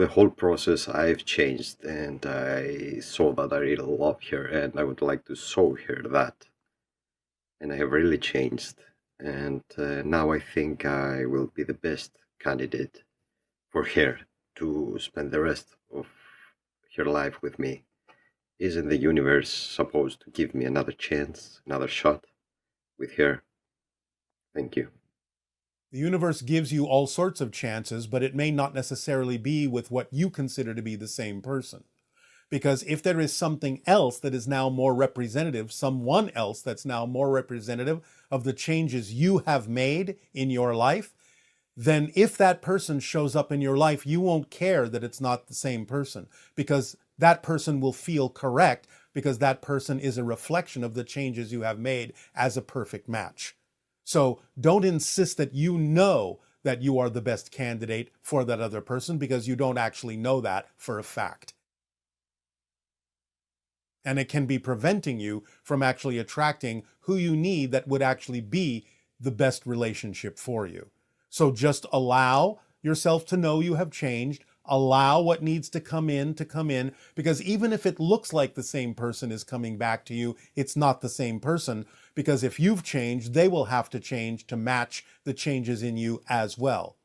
the whole process, I've changed, and I saw that I really love her, and I would like to show her that. And I have really changed. And now I think I will be the best candidate for her to spend the rest of her life with me. Isn't the universe supposed to give me another chance, another shot with her? Thank you. The universe gives you all sorts of chances, but it may not necessarily be with what you consider to be the same person. Because if there is something else that is now more representative, someone else that's now more representative of the changes you have made in your life, then if that person shows up in your life, you won't care that it's not the same person, because that person will feel correct, because that person is a reflection of the changes you have made as a perfect match. So don't insist that you know that you are the best candidate for that other person, because you don't actually know that for a fact. And it can be preventing you from actually attracting who you need that would actually be the best relationship for you. So just allow yourself to know you have changed. Allow what needs to come in, because even if it looks like the same person is coming back to you, it's not the same person, because if you've changed, they will have to change to match the changes in you as well.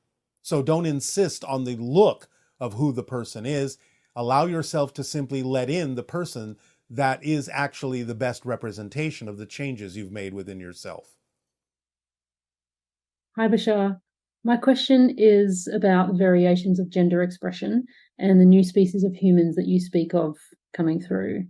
So don't insist on the look of who the person is. Allow yourself to simply let in the person that is actually the best representation of the changes you've made within yourself. Hi, Bashar. My question is about variations of gender expression and the new species of humans that you speak of coming through.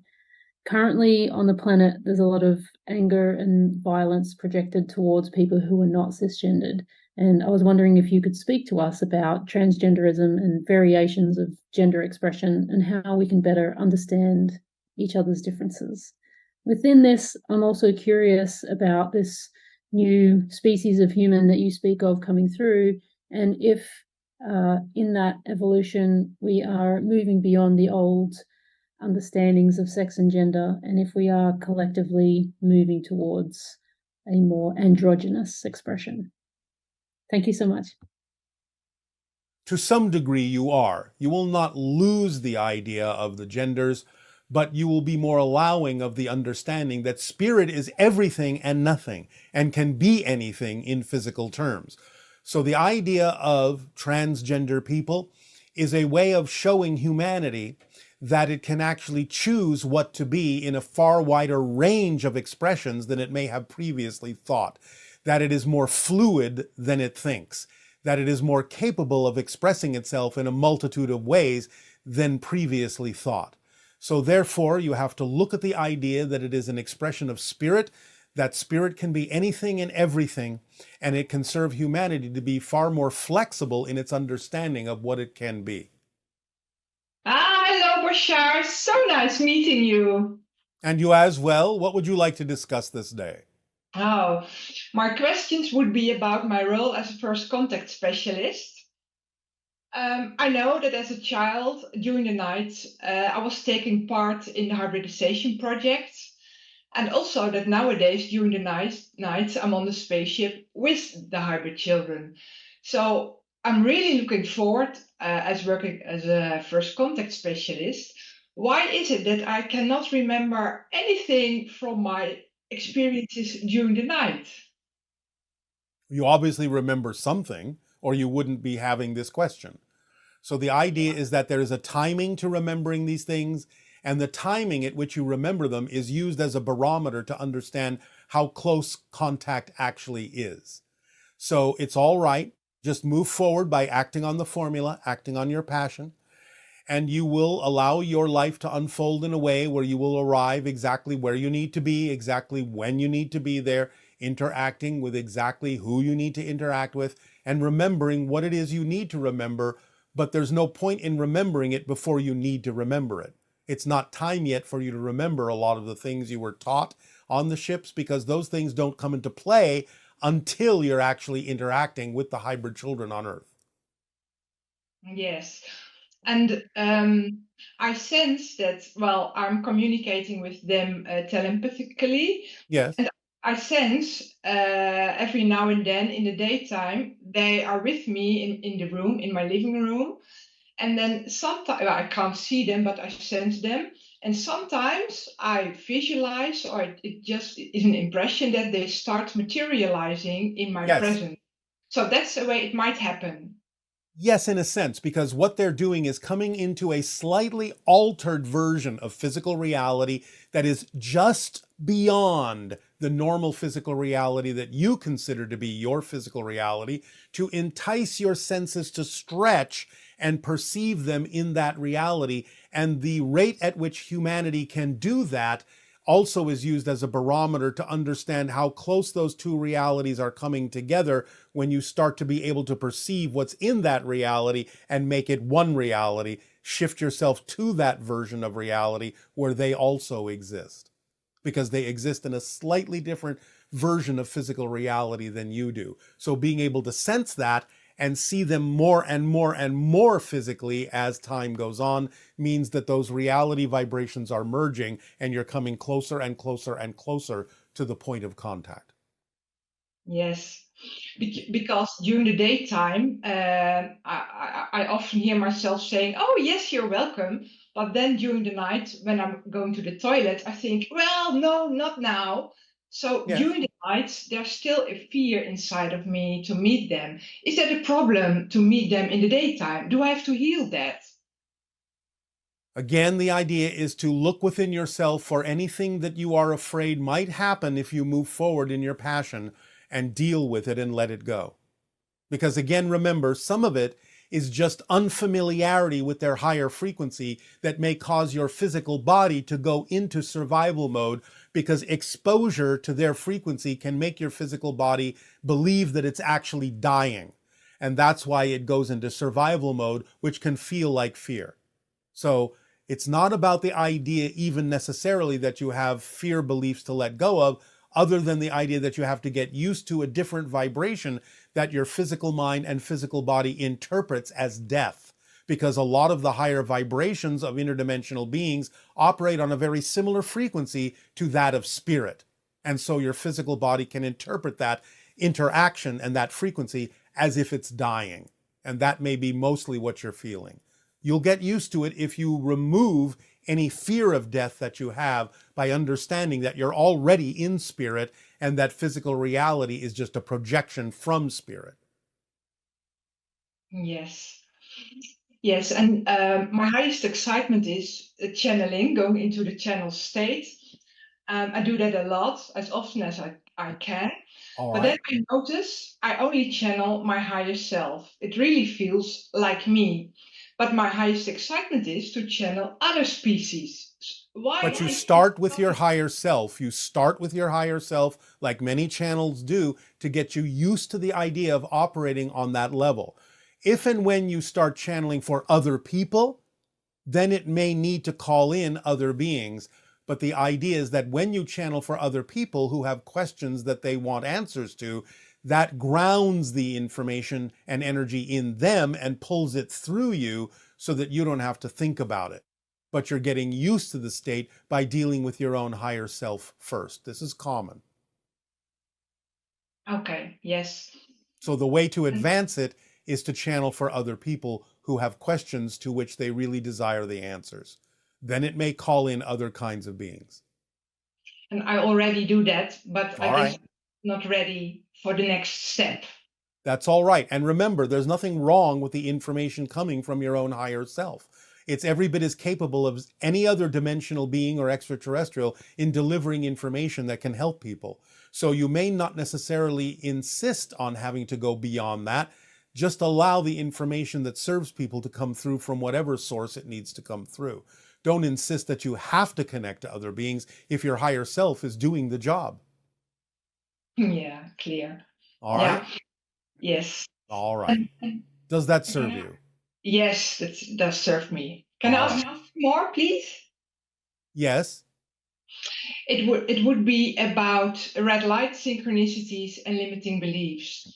Currently on the planet, there's a lot of anger and violence projected towards people who are not cisgendered. And I was wondering if you could speak to us about transgenderism and variations of gender expression and how we can better understand each other's differences. Within this, I'm also curious about this new species of human that you speak of coming through, and if in that evolution we are moving beyond the old understandings of sex and gender, and if we are collectively moving towards a more androgynous expression. Thank you so much. To some degree, you are. You will not lose the idea of the genders, but you will be more allowing of the understanding that spirit is everything and nothing, and can be anything in physical terms. So the idea of transgender people is a way of showing humanity that it can actually choose what to be in a far wider range of expressions than it may have previously thought, that it is more fluid than it thinks, that it is more capable of expressing itself in a multitude of ways than previously thought. So therefore, you have to look at the idea that it is an expression of spirit, that spirit can be anything and everything, and it can serve humanity to be far more flexible in its understanding of what it can be. Hello, Bashar. So nice meeting you. And you as well. What would you like to discuss this day? Oh, my questions would be about my role as a first contact specialist. I know that as a child, during the night, I was taking part in the hybridization project. And also that nowadays, during the nights, I'm on the spaceship with the hybrid children. So I'm really looking forward as working as a first contact specialist. Why is it that I cannot remember anything from my experiences during the night? You obviously remember something, or you wouldn't be having this question. So the idea is that there is a timing to remembering these things, and the timing at which you remember them is used as a barometer to understand how close contact actually is. So it's all right. Just move forward by acting on the formula, acting on your passion, and you will allow your life to unfold in a way where you will arrive exactly where you need to be, exactly when you need to be there, interacting with exactly who you need to interact with, and remembering what it is you need to remember. But there's no point in remembering it before you need to remember it. It's not time yet for you to remember a lot of the things you were taught on the ships, because those things don't come into play until you're actually interacting with the hybrid children on Earth. Yes. And I sense that, well, I'm communicating with them telepathically. Yes. And I sense every now and then in the daytime, they are with me in the room, in my living room. And then sometimes I can't see them, but I sense them. And sometimes I visualize, or it just is an impression that they start materializing in my Yes. presence. So that's the way it might happen. Yes, in a sense, because what they're doing is coming into a slightly altered version of physical reality that is just beyond the normal physical reality that you consider to be your physical reality, to entice your senses to stretch and perceive them in that reality. And the rate at which humanity can do that also is used as a barometer to understand how close those two realities are coming together when you start to be able to perceive what's in that reality and make it one reality, shift yourself to that version of reality where they also exist, because they exist in a slightly different version of physical reality than you do. So being able to sense that and see them more and more and more physically as time goes on means that those reality vibrations are merging and you're coming closer and closer and closer to the point of contact. Yes, because during the daytime, I often hear myself saying, "Oh, yes, you're welcome." But then during the night, when I'm going to the toilet, I think, "Well, no, not now." So Yes. during the night, there's still a fear inside of me to meet them. Is that a problem to meet them in the daytime? Do I have to heal that? Again, the idea is to look within yourself for anything that you are afraid might happen if you move forward in your passion and deal with it and let it go. Because again, remember, some of it is just unfamiliarity with their higher frequency that may cause your physical body to go into survival mode, because exposure to their frequency can make your physical body believe that it's actually dying. And that's why it goes into survival mode, which can feel like fear. So it's not about the idea even necessarily that you have fear beliefs to let go of, other than the idea that you have to get used to a different vibration that your physical mind and physical body interprets as death. Because a lot of the higher vibrations of interdimensional beings operate on a very similar frequency to that of spirit. And so your physical body can interpret that interaction and that frequency as if it's dying. And that may be mostly what you're feeling. You'll get used to it if you remove any fear of death that you have by understanding that you're already in spirit and that physical reality is just a projection from spirit. Yes. Yes, and my highest excitement is channeling, going into the channel state. I do that a lot, as often as I can. All But then right. I notice I only channel my higher self. It really feels like me. But my highest excitement is to channel other species. Why But you is this start with so? your higher self. You start with your higher self, like many channels do, to get you used to the idea of operating on that level. If and when you start channeling for other people, then it may need to call in other beings. But the idea is that when you channel for other people who have questions that they want answers to, that grounds the information and energy in them and pulls it through you so that you don't have to think about it. But you're getting used to the state by dealing with your own higher self first. This is common. Okay, yes. So the way to advance it is to channel for other people who have questions to which they really desire the answers. Then it may call in other kinds of beings. And I already do that, but I All guess right. I'm not ready for the next step. That's all right. And remember, there's nothing wrong with the information coming from your own higher self. It's every bit as capable of any other dimensional being or extraterrestrial in delivering information that can help people. So you may not necessarily insist on having to go beyond that. Just allow the information that serves people to come through from whatever source it needs to come through. Don't insist that you have to connect to other beings if your higher self is doing the job. Yeah, clear. All right? Yeah, yes. All right. And Does that can serve I, you? yes, that does serve me. Can I All ask right. more, please? Yes. It would be about red light synchronicities and limiting beliefs.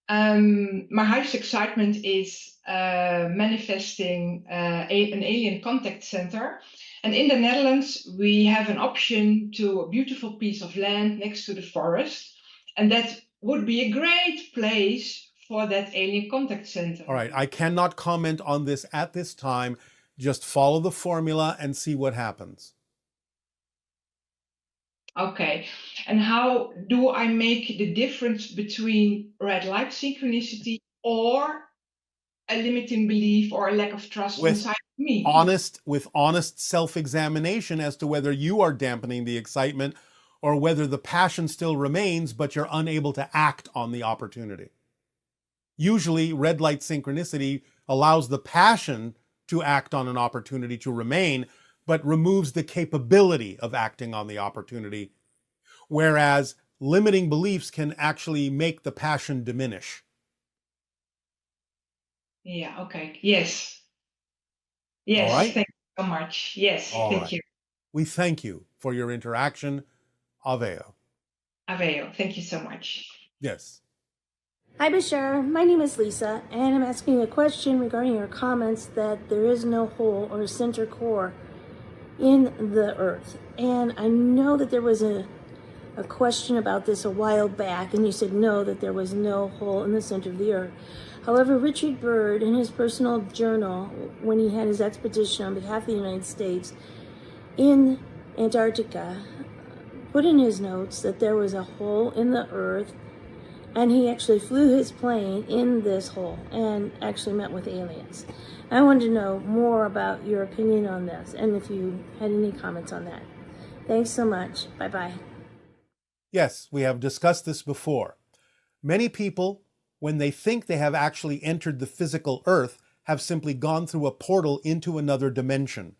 My highest excitement is manifesting an alien contact center. And in the Netherlands, we have an option to a beautiful piece of land next to the forest. And that would be a great place for that alien contact center. All right, I cannot comment on this at this time. Just follow the formula and see what happens. Okay, and how do I make the difference between red light synchronicity or a limiting belief or a lack of trust With inside me? honest self-examination as to whether you are dampening the excitement or whether the passion still remains, but you're unable to act on the opportunity. Usually, red light synchronicity allows the passion to act on an opportunity to remain, but removes the capability of acting on the opportunity, whereas limiting beliefs can actually make the passion diminish. Yeah, okay. Yes. Yes, All right? thank you so much. Yes, All thank right. you. We thank you for your interaction. Aveo. Aveo, thank you so much. Yes. Hi Bashar, my name is Lisa, and I'm asking a question regarding your comments that there is no hole or center core in the earth. And I know that there was a question about this a while back, and you said no, that there was no hole in the center of the earth. However, Richard Byrd, in his personal journal, when he had his expedition on behalf of the United States in Antarctica, put in his notes that there was a hole in the earth, and he actually flew his plane in this hole and actually met with aliens. I wanted to know more about your opinion on this and if you had any comments on that. Thanks so much. Bye-bye. Yes, we have discussed this before. Many people, when they think they have actually entered the physical earth, have simply gone through a portal into another dimension.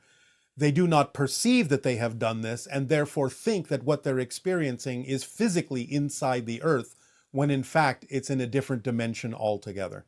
They do not perceive that they have done this and therefore think that what they're experiencing is physically inside the earth, when in fact it's in a different dimension altogether.